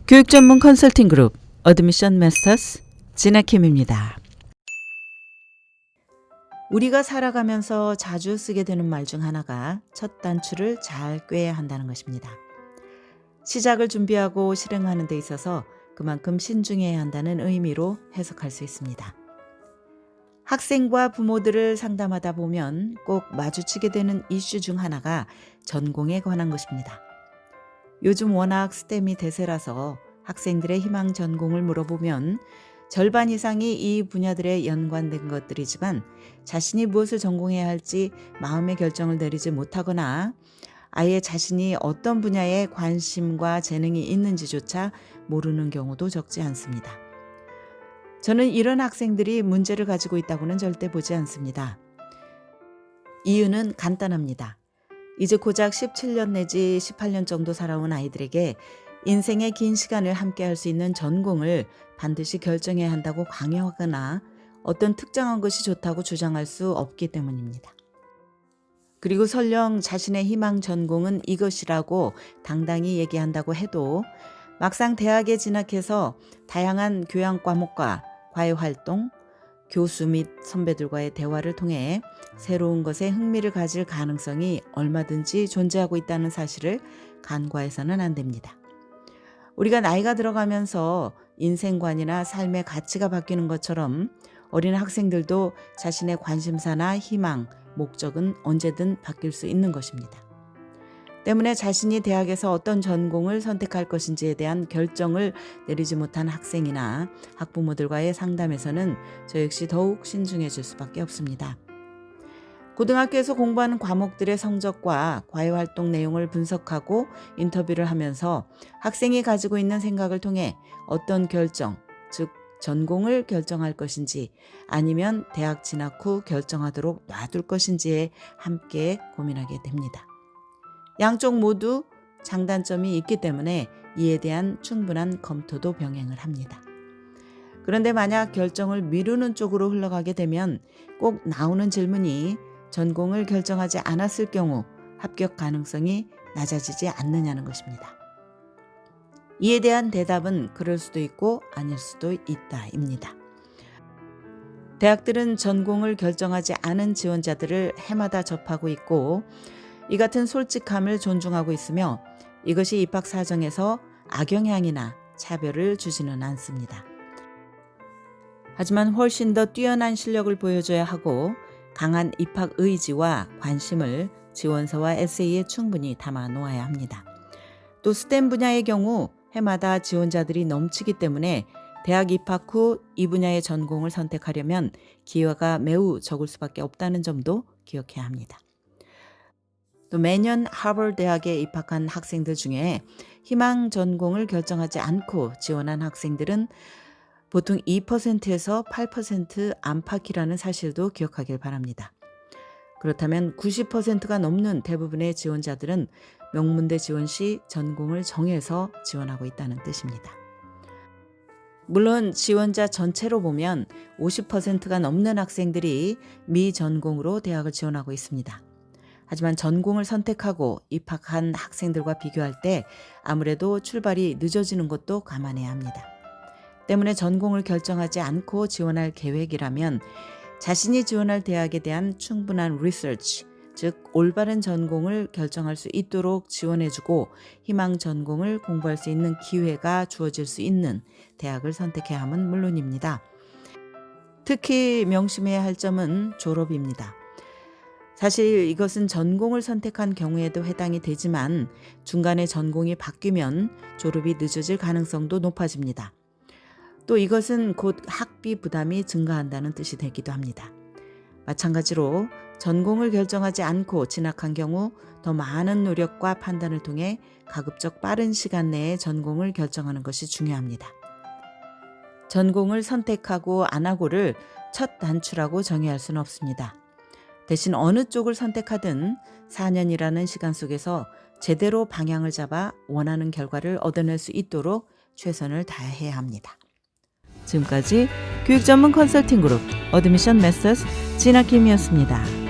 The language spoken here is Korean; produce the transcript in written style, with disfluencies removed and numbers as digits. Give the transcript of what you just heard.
교육 전문 컨설팅 그룹 어드미션 마스터스 진아킴입니다. 우리가 살아가면서 자주 쓰게 되는 말 중 하나가 첫 단추를 잘 꿰야 한다는 것입니다. 시작을 준비하고 실행하는 데 있어서 그만큼 신중해야 한다는 의미로 해석할 수 있습니다. 학생과 부모들을 상담하다 보면 꼭 마주치게 되는 이슈 중 하나가 전공에 관한 것입니다. 요즘 워낙 스템이 대세라서 학생들의 희망 전공을 물어보면 절반 이상이 이 분야들에 연관된 것들이지만 자신이 무엇을 전공해야 할지 마음의 결정을 내리지 못하거나 아예 자신이 어떤 분야에 관심과 재능이 있는지조차 모르는 경우도 적지 않습니다. 저는 이런 학생들이 문제를 가지고 있다고는 절대 보지 않습니다. 이유는 간단합니다. 이제 고작 17년 내지 18년 정도 살아온 아이들에게 인생의 긴 시간을 함께 할 수 있는 전공을 반드시 결정해야 한다고 강요하거나 어떤 특정한 것이 좋다고 주장할 수 없기 때문입니다. 그리고 설령 자신의 희망 전공은 이것이라고 당당히 얘기한다고 해도 막상 대학에 진학해서 다양한 교양 과목과 과외활동, 교수 및 선배들과의 대화를 통해 새로운 것에 흥미를 가질 가능성이 얼마든지 존재하고 있다는 사실을 간과해서는 안 됩니다. 우리가 나이가 들어가면서 인생관이나 삶의 가치가 바뀌는 것처럼 어린 학생들도 자신의 관심사나 희망, 목적은 언제든 바뀔 수 있는 것입니다. 때문에 자신이 대학에서 어떤 전공을 선택할 것인지에 대한 결정을 내리지 못한 학생이나 학부모들과의 상담에서는 저 역시 더욱 신중해질 수밖에 없습니다. 고등학교에서 공부하는 과목들의 성적과 과외활동 내용을 분석하고 인터뷰를 하면서 학생이 가지고 있는 생각을 통해 어떤 결정, 즉 전공을 결정할 것인지 아니면 대학 진학 후 결정하도록 놔둘 것인지에 함께 고민하게 됩니다. 양쪽 모두 장단점이 있기 때문에 이에 대한 충분한 검토도 병행을 합니다. 그런데 만약 결정을 미루는 쪽으로 흘러가게 되면 꼭 나오는 질문이 전공을 결정하지 않았을 경우 합격 가능성이 낮아지지 않느냐는 것입니다. 이에 대한 대답은 그럴 수도 있고 아닐 수도 있다입니다. 대학들은 전공을 결정하지 않은 지원자들을 해마다 접하고 있고 이 같은 솔직함을 존중하고 있으며 이것이 입학 사정에서 악영향이나 차별을 주지는 않습니다. 하지만 훨씬 더 뛰어난 실력을 보여줘야 하고 강한 입학 의지와 관심을 지원서와 에세이에 충분히 담아 놓아야 합니다. 또 스템 분야의 경우 해마다 지원자들이 넘치기 때문에 대학 입학 후 이 분야의 전공을 선택하려면 기회가 매우 적을 수밖에 없다는 점도 기억해야 합니다. 또 매년 하버드 대학에 입학한 학생들 중에 희망 전공을 결정하지 않고 지원한 학생들은 보통 2%에서 8% 안팎이라는 사실도 기억하길 바랍니다. 그렇다면 90%가 넘는 대부분의 지원자들은 명문대 지원 시 전공을 정해서 지원하고 있다는 뜻입니다. 물론 지원자 전체로 보면 50%가 넘는 학생들이 미전공으로 대학을 지원하고 있습니다. 하지만 전공을 선택하고 입학한 학생들과 비교할 때 아무래도 출발이 늦어지는 것도 감안해야 합니다. 때문에 전공을 결정하지 않고 지원할 계획이라면 자신이 지원할 대학에 대한 충분한 리서치, 즉 올바른 전공을 결정할 수 있도록 지원해주고 희망 전공을 공부할 수 있는 기회가 주어질 수 있는 대학을 선택해야 함은 물론입니다. 특히 명심해야 할 점은 졸업입니다. 사실 이것은 전공을 선택한 경우에도 해당이 되지만 중간에 전공이 바뀌면 졸업이 늦어질 가능성도 높아집니다. 또 이것은 곧 학비 부담이 증가한다는 뜻이 되기도 합니다. 마찬가지로 전공을 결정하지 않고 진학한 경우 더 많은 노력과 판단을 통해 가급적 빠른 시간 내에 전공을 결정하는 것이 중요합니다. 전공을 선택하고 안 하고를 첫 단추라고 정의할 수는 없습니다. 대신 어느 쪽을 선택하든 4년이라는 시간 속에서 제대로 방향을 잡아 원하는 결과를 얻어낼 수 있도록 최선을 다해야 합니다. 지금까지 교육 전문 컨설팅 그룹 어드미션 마스터스 진아킴이었습니다.